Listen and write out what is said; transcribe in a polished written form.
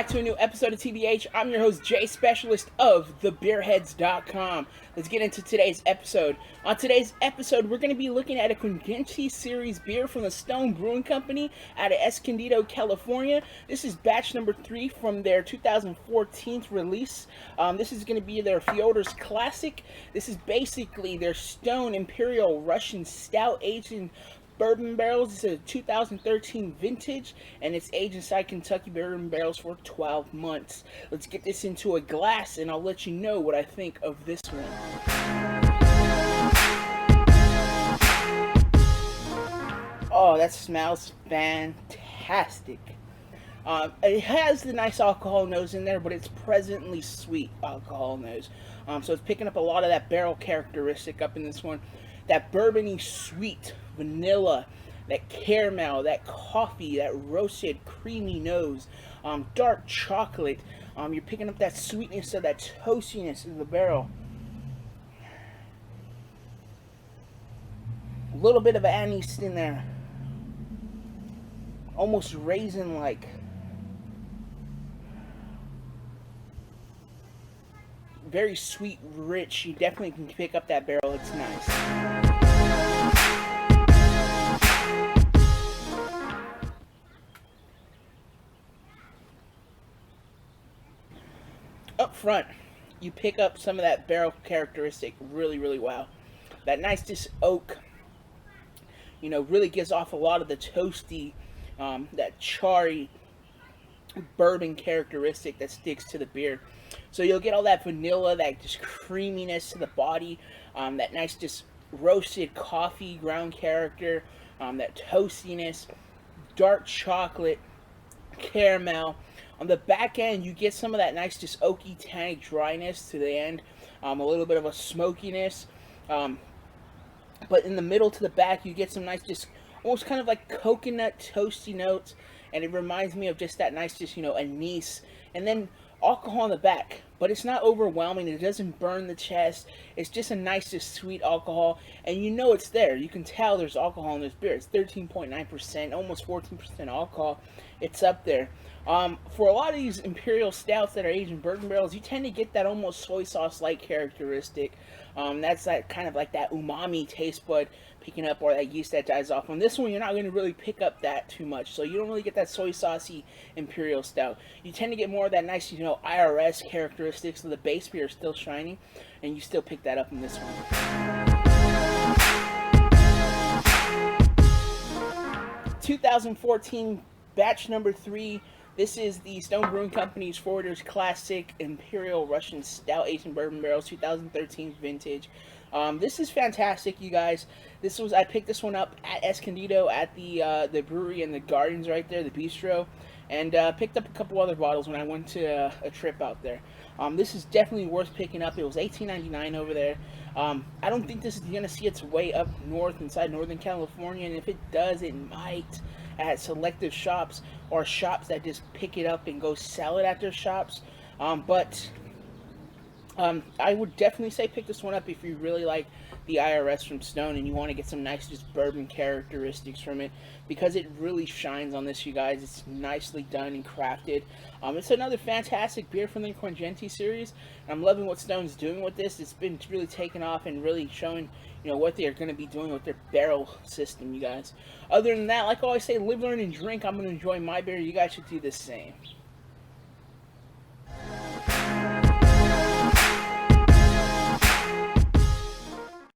back to a new episode of TBH. I'm your host, Jay Specialist of TheBeerheads.com. Let's get into today's episode. On today's episode, we're going to be looking at a Congenti Series beer from the Stone Brewing Company out of Escondido, California. This is batch number 3 from their 2014 release. This is going to be their Fyodor's Classic. This is basically their Stone Imperial Russian Stout aged in bourbon barrels. It's a 2013 vintage, and it's aged inside Kentucky bourbon barrels for 12 months. Let's get this into a glass, and I'll let you know what I think of this one. Oh, that smells fantastic. It has the nice alcohol nose in there, but it's presently sweet alcohol nose. So it's picking up a lot of that barrel characteristic up in this one. That bourbony sweet vanilla, that caramel, that coffee, that roasted creamy nose, dark chocolate. You're picking up that sweetness of that toastiness in the barrel. A little bit of anise in there, almost raisin-like. Very sweet, rich. You definitely can pick up that barrel. It's nice. Up front, you pick up some of that barrel characteristic really, really well. That nice just oak, really gives off a lot of the toasty, that charry bourbon characteristic that sticks to the beer. So you'll get all that vanilla, that just creaminess to the body, that nice just roasted coffee ground character, that toastiness, dark chocolate, caramel. On the back end, you get some of that nice just oaky, tannic dryness to the end, a little bit of a smokiness. But in the middle to the back, you get some nice just almost kind of like coconut toasty notes, and it reminds me of just that nice just, anise. And then alcohol in the back, but it's not overwhelming. It doesn't burn the chest. It's just a nice, just sweet alcohol, and it's there. You can tell there's alcohol in this beer. It's 13.9%, almost 14% alcohol. It's up there. For a lot of these imperial stouts that are aged in bourbon barrels, you tend to get that almost soy sauce-like characteristic. That's that kind of like that umami taste bud picking up, or that yeast that dies off. On this one, you're not going to really pick up that too much, so you don't really get that soy saucy imperial stout. You tend to get more of that nice, IRS characteristics, so the base beer is still shiny, and you still pick that up in this one. 2014 batch number 3. This is the Stone Brewing Company's Fyodor's Classic Imperial Russian Stout aged in bourbon barrels, 2013 vintage. This is fantastic, you guys. I picked this one up at Escondido at the brewery in the gardens right there, the bistro, and picked up a couple other bottles when I went to a trip out there. This is definitely worth picking up. It was $18.99 over there. I don't think this is going to see its way up north inside Northern California, and if it does, it might at selective shops or shops that just pick it up and go sell it at their shops. But I would definitely say pick this one up if you really like the IRS from Stone and you want to get some nice just bourbon characteristics from it, because it really shines on this, you guys. It's nicely done and crafted. It's another fantastic beer from the Congenti series. I'm loving what Stone's doing with this. It's been really taken off and really showing what they're going to be doing with their barrel system, you guys. Other than that, like I always say, live, learn, and drink. I'm going to enjoy my beer. You guys should do the same.